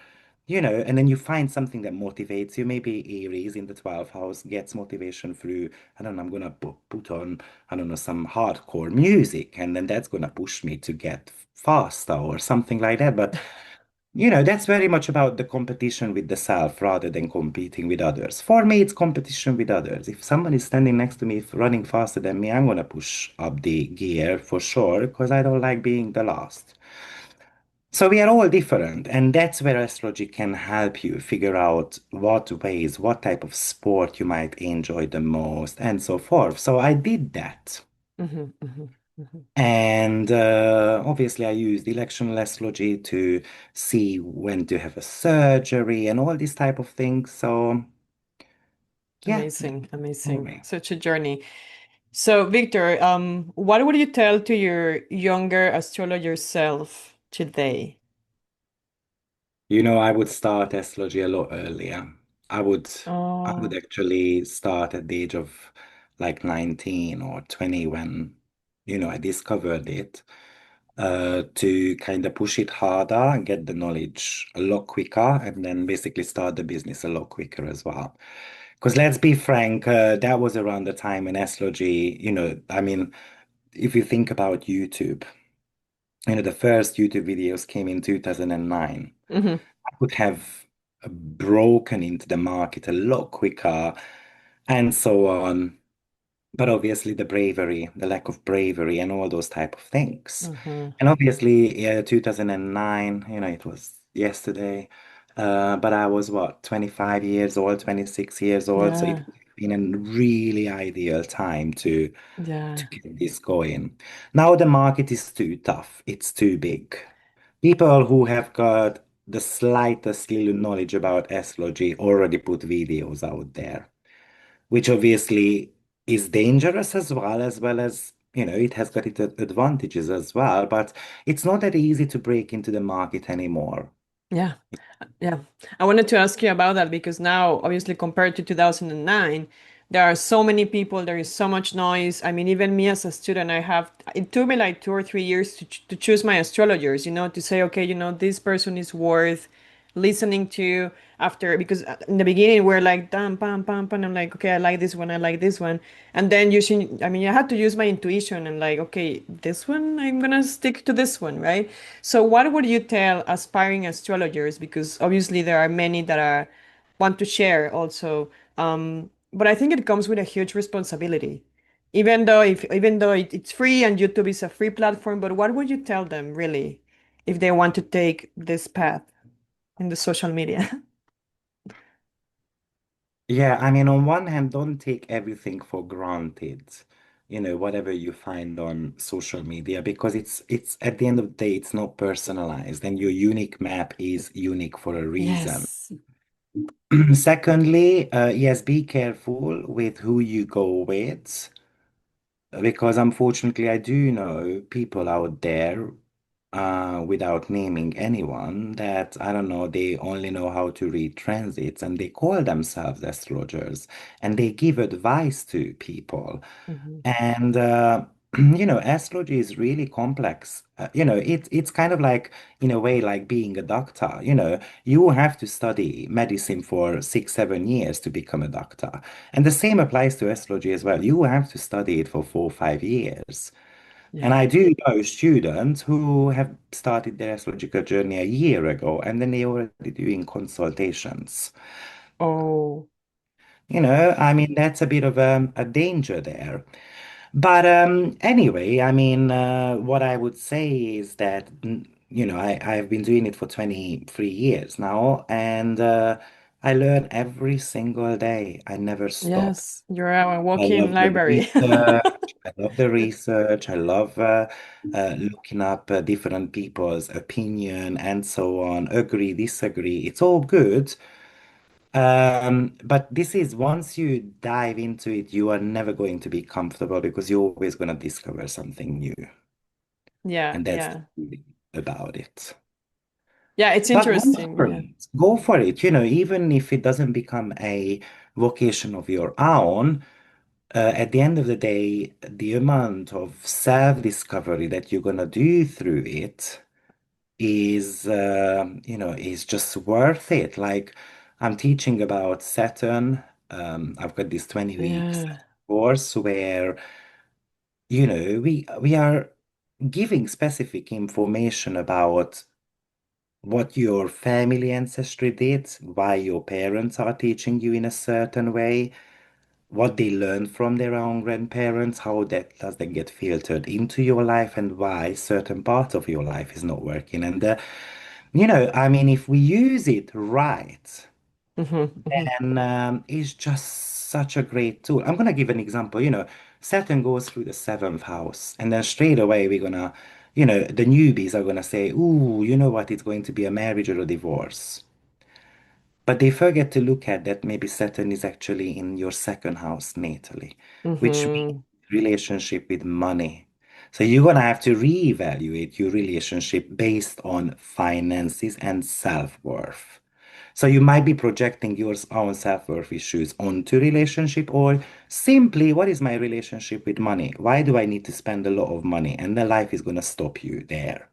and then you find something that motivates you, maybe Aries in the 12th house gets motivation through, I don't know, I'm gonna put on, I don't know, some hardcore music, and then that's gonna push me to get faster or something like that. But That's very much about the competition with the self rather than competing with others. For me, it's competition with others. If someone is standing next to me running faster than me, I'm gonna push up the gear for sure because I don't like being the last. So we are all different, and that's where astrology can help you figure out what ways, what type of sport you might enjoy the most, and so forth. So I did that. Hmm. Hmm. Hmm. And obviously, I used electional astrology to see when to have a surgery and all these type of things. So, yeah, that's Amazing, for amazing. me. Such a journey. So, Victor, what would you tell to your younger astrologer self today? I would start astrology a lot earlier. I would, I would Oh, actually start at the age of like 19 or 20 when, I discovered it, to kind of push it harder and get the knowledge a lot quicker, and then basically start the business a lot quicker as well. Because let's be frank, that was around the time in astrology, I mean, if you think about YouTube, the first YouTube videos came in 2009. hmm. I could have broken into the market a lot quicker and so on. But obviously the bravery, the lack of bravery and all those type of things. Hmm. And obviously, yeah, 2009, it was yesterday. But I was what, 25 years old, 26 years old. So it Yeah, was in a really ideal time to yeah, get this going. Now the market is too tough. It's too big. People who have got the slightest little knowledge about astrology already put videos out there, which obviously is dangerous as well as it has got its advantages as well, but it's not that easy to break into the market anymore. yeah. Yeah, I wanted to ask you about that because now, obviously, compared to 2009, there are so many people, there is so much noise. I mean, even me as a student, it took me like 2 or 3 years to choose my astrologers, to say, okay, this person is worth listening to after, because in the beginning, we're like, dam, pam, pam, pam. I'm like, okay, I like this one, I like this one. And then I had to use my intuition and like, okay, this one, I'm gonna stick to this one, right? So what would you tell aspiring astrologers? Because obviously there are many that are want to share also. But I think it comes with a huge responsibility. Even though it's free and YouTube is a free platform, but what would you tell them really if they want to take this path in the social media? Yeah, I mean, on one hand, don't take everything for granted, whatever you find on social media, because it's at the end of the day, it's not personalized, and your unique map is unique for a reason. Yes. Secondly, yes, be careful with who you go with. Because unfortunately, I do know people out there, without naming anyone, that I don't know, they only know how to read transits and they call themselves astrologers and they give advice to people. Hmm. And astrology is really complex. It's kind of like, in a way, like being a doctor. You have to study medicine for 6, 7 years to become a doctor. And the same applies to astrology as well. You have to study it for 4, 5 years. And Yeah. I do know students who have started their astrological journey a year ago, and then they're already doing consultations. Oh, I mean, that's a bit of a danger there. But anyway, I mean, what I would say is that, I've been doing it for 23 years now, and I learn every single day. I never stop. yes. You're a I walking love the library. research. I love the research. I love looking up different people's opinion and so on. Agree, disagree. It's all good. But this is once you dive into it, you are never going to be comfortable because you're always going to discover something new. Yeah, And that's the yeah. beauty about it. Yeah, it's But go interesting. for Yeah. it. Go for it. Even if it doesn't become a vocation of your own, at the end of the day, the amount of self-discovery that you're gonna do through it is just worth it. Like I'm teaching about Saturn. I've got this 20-week Yeah. course where, we are giving specific information about what your family ancestry did, why your parents are teaching you in a certain way, what they learned from their own grandparents, how that does that get filtered into your life, and why certain parts of your life is not working. And I mean, if we use it right, Hmm. Hmm. then it's just such a great tool. I'm gonna give an example. Saturn goes through the seventh house, and then straight away we're gonna, the newbies are gonna say, "Ooh, you know what? It's going to be a marriage or a divorce." But they forget to look at that maybe Saturn is actually in your second house natally, which means Hmm. relationship with money. So you're gonna have to reevaluate your relationship based on finances and self-worth. So you might be projecting your own self-worth issues onto relationship, or simply, what is my relationship with money? Why do I need to spend a lot of money? And the life is gonna stop you there.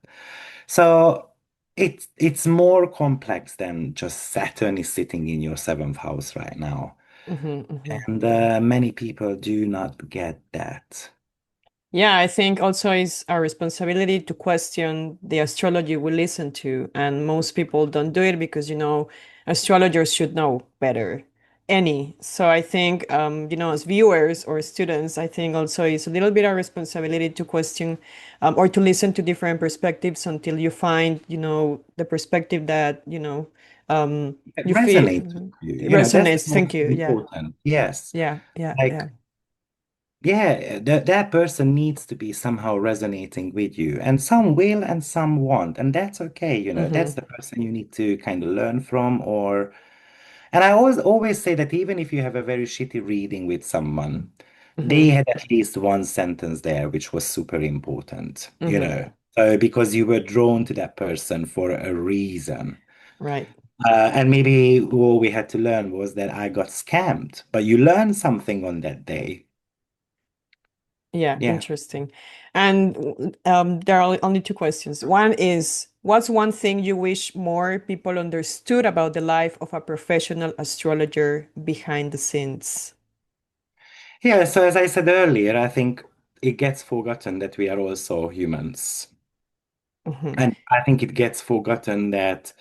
So it's more complex than just Saturn is sitting in your seventh house right now. Hmm. Hmm. And many people do not get that. Yeah, I think also it's our responsibility to question the astrology we listen to. And most people don't do it because, astrologers should know better. So I think, as viewers or students, I think also it's a little bit our responsibility to question or to listen to different perspectives until you find, the perspective that, It you resonates with feel you. That's the resonates. most Thank you. Yeah. important. Yes. Yeah. Yeah. Like, Yeah. yeah, that person needs to be somehow resonating with you. And some will and some won't. And that's okay. That's Mm-hmm. the person you need to kind of learn from. And I always say that even if you have a very shitty reading with someone, they Mm-hmm. had at least one sentence there which was super important, Mm-hmm. So because you were drawn to that person for a reason. Right. And maybe what we had to learn was that I got scammed, but you learned something on that day. Yeah, Yeah. interesting. And there are only two questions. One is, what's one thing you wish more people understood about the life of a professional astrologer behind the scenes? Yeah, so as I said earlier, I think it gets forgotten that we are also humans. Hmm. And I think it gets forgotten that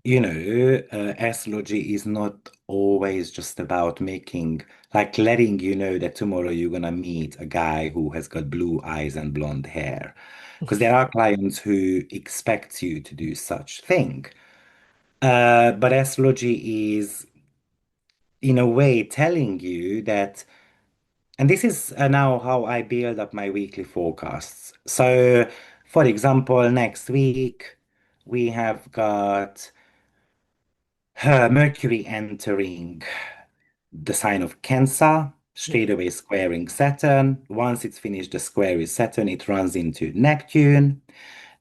astrology is not always just about like letting you know that tomorrow you're gonna meet a guy who has got blue eyes and blonde hair. Because there are clients who expect you to do such thing. But astrology is, in a way, telling you that, and this is now how I build up my weekly forecasts. So, for example, next week we have got Mercury entering the sign of Cancer, straight away squaring Saturn. Once it's finished the square with Saturn, it runs into Neptune.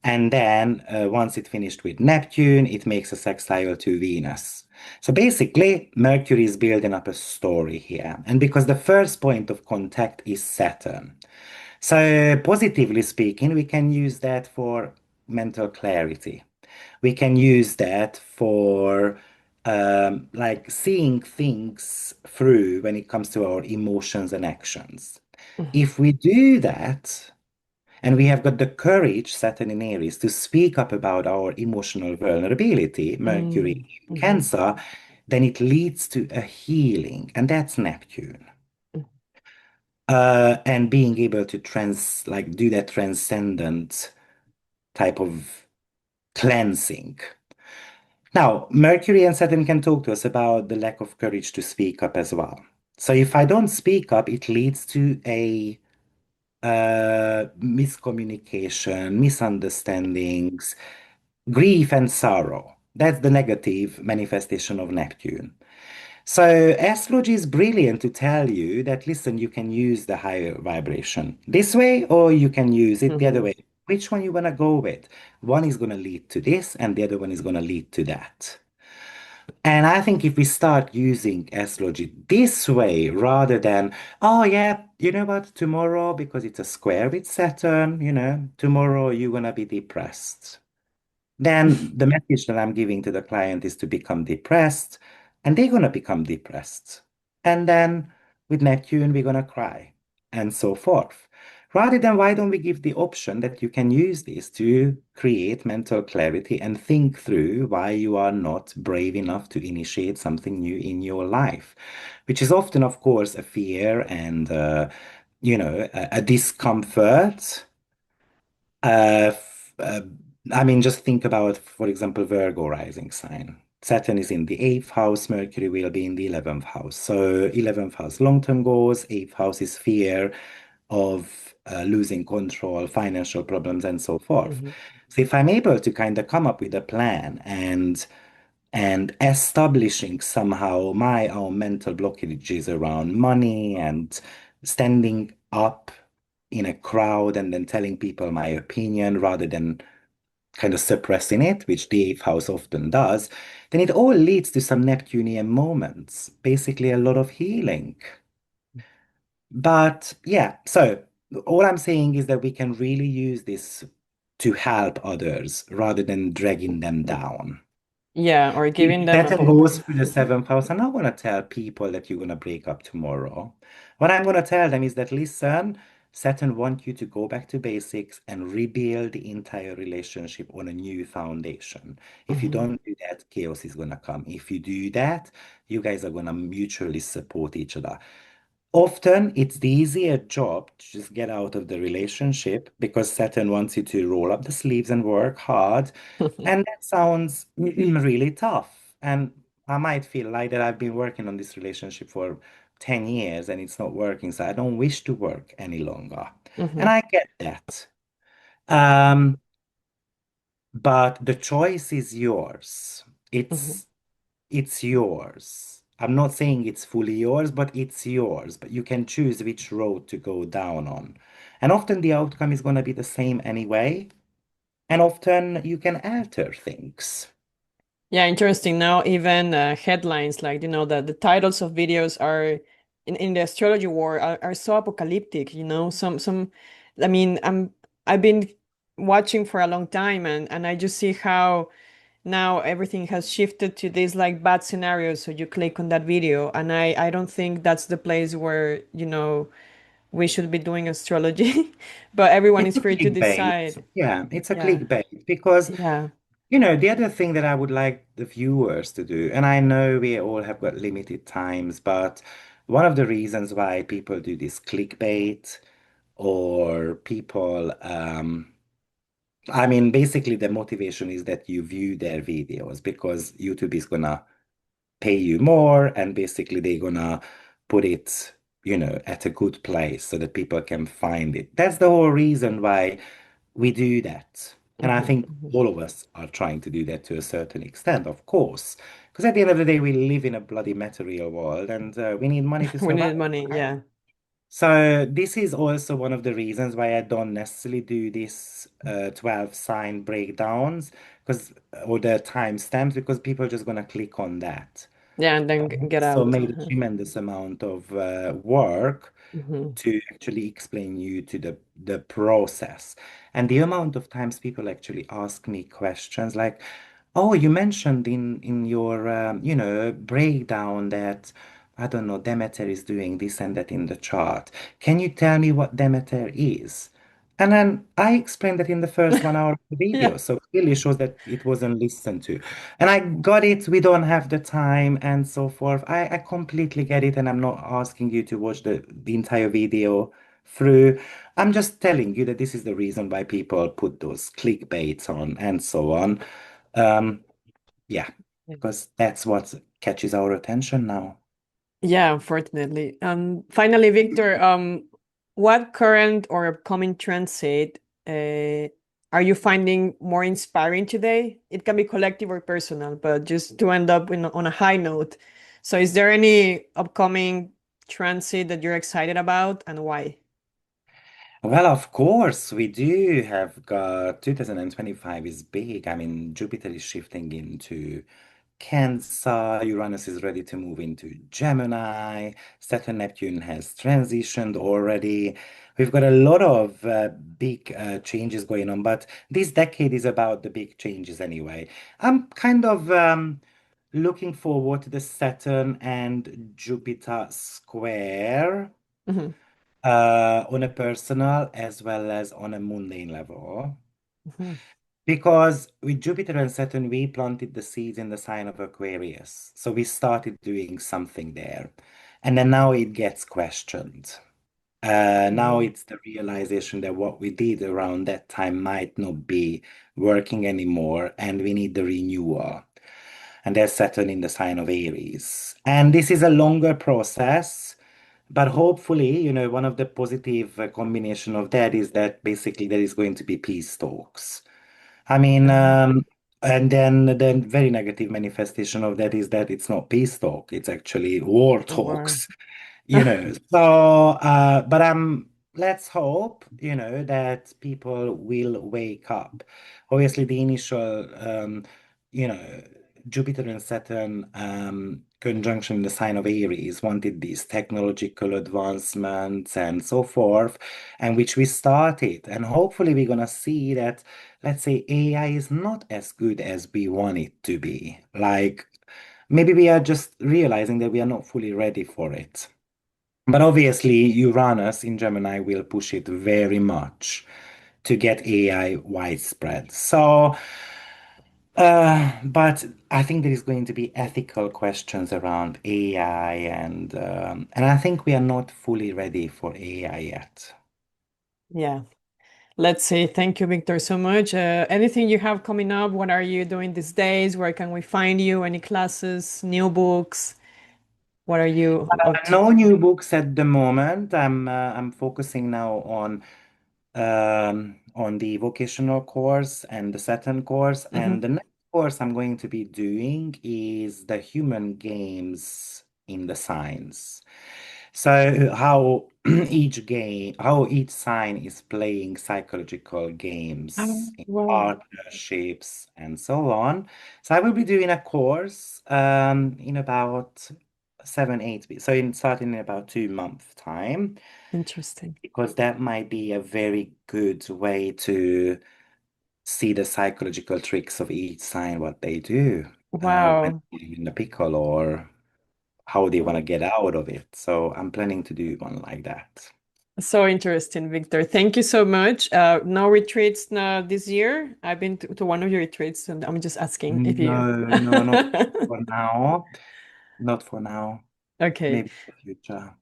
And then once it finished with Neptune, it makes a sextile to Venus. So basically, Mercury is building up a story here. And because the first point of contact is Saturn. So positively speaking, we can use that for mental clarity. We can use that for like seeing things through when it comes to our emotions and actions. Hmm. If we do that, and we have got the courage, Saturn in Aries, to speak up about our emotional vulnerability, Mercury Mm. in Hmm. Cancer, then it leads to a healing, and that's Neptune. And being able to do that transcendent type of cleansing. Now, Mercury and Saturn can talk to us about the lack of courage to speak up as well. So if I don't speak up, it leads to a miscommunication, misunderstandings, grief and sorrow. That's the negative manifestation of Neptune. So astrology is brilliant to tell you that, listen, you can use the higher vibration this way, or you can use it the other Hmm. way. Which one you want to go with? One is going to lead to this, and the other one is going to lead to that. And I think if we start using astrology this way rather than, oh, yeah, you know what, tomorrow, because it's a square with Saturn, tomorrow you're going to be depressed. Then the message that I'm giving to the client is to become depressed, and they're going to become depressed. And then with Neptune, we're going to cry, and so forth. Rather than why don't we give the option that you can use this to create mental clarity and think through why you are not brave enough to initiate something new in your life, which is often, of course, a fear and, a discomfort. Uh, f- uh, I mean, just think about, for example, Virgo rising sign. Saturn is in the eighth house, Mercury will be in the 11th house. So, 11th house, long-term goals, eighth house is fear of losing control, financial problems, and so forth. Hmm. So, if I'm able to kind of come up with a plan and establishing somehow my own mental blockages around money and standing up in a crowd and then telling people my opinion rather than kind of suppressing it, which the eighth house often does, then it all leads to some Neptunian moments, basically a lot of healing. But yeah, so all I'm saying is that we can really use this to help others rather than dragging them down. Yeah, or giving If them a Saturn hope. goes through the seventh house, I'm not going to tell people that you're going to break up tomorrow. What I'm going to tell them is that, listen, Saturn wants you to go back to basics and rebuild the entire relationship on a new foundation. If you Hmm. don't do that, chaos is going to come. If you do that, you guys are going to mutually support each other. Often it's the easier job to just get out of the relationship because Saturn wants you to roll up the sleeves and work hard. And that sounds really tough. And I might feel like that I've been working on this relationship for 10 years and it's not working. So I don't wish to work any longer. And Hmm. I get that. Um, but the choice is yours. Hmm. It's yours. I'm not saying it's fully yours, but it's yours. But you can choose which road to go down on. And often the outcome is going to be the same anyway. And often you can alter things. Yeah, interesting. Now, even headlines like, the titles of videos are in the astrology world are so apocalyptic, I mean, I've been watching for a long time, and I just see how now everything has shifted to these like bad scenarios. So you click on that video, and I don't think that's the place where, we should be doing astrology, but everyone It's is a free to clickbait. decide. Yeah, it's a Yeah. clickbait because, Yeah. the other thing that I would like the viewers to do, and I know we all have got limited times, but one of the reasons why people do this clickbait or people, I mean, basically the motivation is that you view their videos because YouTube is gonna pay you more and basically they're gonna put it, at a good place so that people can find it. That's the whole reason why we do that. And I Hmm. think all of us are trying to do that to a certain extent, of course. Because at the end of the day, we live in a bloody material world and we need money to We survive, needed money. right? Yeah. So this is also one of the reasons why I don't necessarily do this 12 sign breakdowns because or the timestamps because people are just gonna click on that. Yeah, and then get So out. made a tremendous amount of work Hmm. to actually explain you to the process. And the amount of times people actually ask me questions like, "Oh, you mentioned in your breakdown that I don't know Demeter is doing this and that in the chart. Can you tell me what Demeter is?" And then I explained that in the first 1 hour of the Yeah. video, so clearly shows that it wasn't listened to. And I got it, we don't have the time and so forth. I completely get it, and I'm not asking you to watch the entire video through. I'm just telling you that this is the reason why people put those clickbaits on and so on. Um, yeah, because that's what catches our attention now. Yeah, unfortunately. Finally, Victor, what current or upcoming transit are you finding more inspiring today? It can be collective or personal, but just to end up on a high note. So, is there any upcoming transit that you're excited about, and why? Well, of course, we do have got 2025 is big. I mean, Jupiter is shifting into Cancer, Uranus is ready to move into Gemini, Saturn, Neptune has transitioned already. We've got a lot of big changes going on, but this decade is about the big changes anyway. I'm kind of looking forward to the Saturn and Jupiter square. Mhm. on a personal as well as on a mundane level. Mhm. Because with Jupiter and Saturn, we planted the seeds in the sign of Aquarius. So we started doing something there. And then now it gets questioned. Now Mm. it's the realization that what we did around that time might not be working anymore, and we need the renewal. And there's Saturn in the sign of Aries. And this is a longer process, but hopefully, one of the positive combination of that is that basically there is going to be peace talks. I mean, and then the very negative manifestation of that is that it's not peace talk, it's actually war Or talks. So but let's hope, that people will wake up. Obviously the initial you know Jupiter and Saturn conjunction in the sign of Aries wanted these technological advancements and so forth, and which we started, and hopefully we're gonna see that, let's say, AI is not as good as we want it to be. Like, maybe we are just realizing that we are not fully ready for it. But obviously, Uranus in Gemini will push it very much to get AI widespread. So, but I think there is going to be ethical questions around AI, and I think we are not fully ready for AI yet. yeah. Let's say thank you, Victor, so much. Anything you have coming up? What are you doing these days? Where can we find you? Any classes, new books? What are you up to? No new books at the moment. I'm focusing now on the vocational course and the Saturn course. Hmm. And the next course I'm going to be doing is the human games in the signs. So how how each sign is playing psychological Oh, games in wow. partnerships and so on. So I will be doing a course in about 7, 8 weeks. So in starting in about 2 month time, Interesting. because that might be a very good way to see the psychological tricks of each sign, what they do when Wow. they're in the pickle, or how they want to get out of it. So I'm planning to do one like that. So interesting, Victor. Thank you so much. No retreats this year. I've been to one of your retreats, and I'm just asking if you. No, no, not for now. Not for now. Okay. Maybe in the future.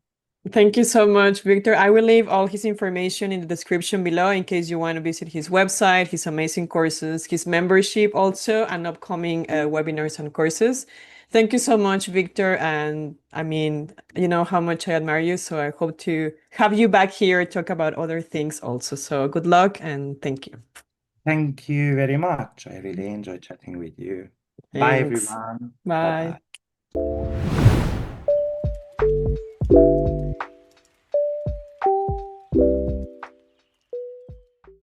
Thank you so much, Victor. I will leave all his information in the description below in case you want to visit his website, his amazing courses, his membership also, and upcoming webinars and courses. Thank you so much, Victor. And I mean, you know how much I admire you. So I hope to have you back here, talk about other things also. So good luck and thank you. Thank you very much. I really enjoyed chatting with you. Bye, Thanks. everyone. Bye Bye. bye.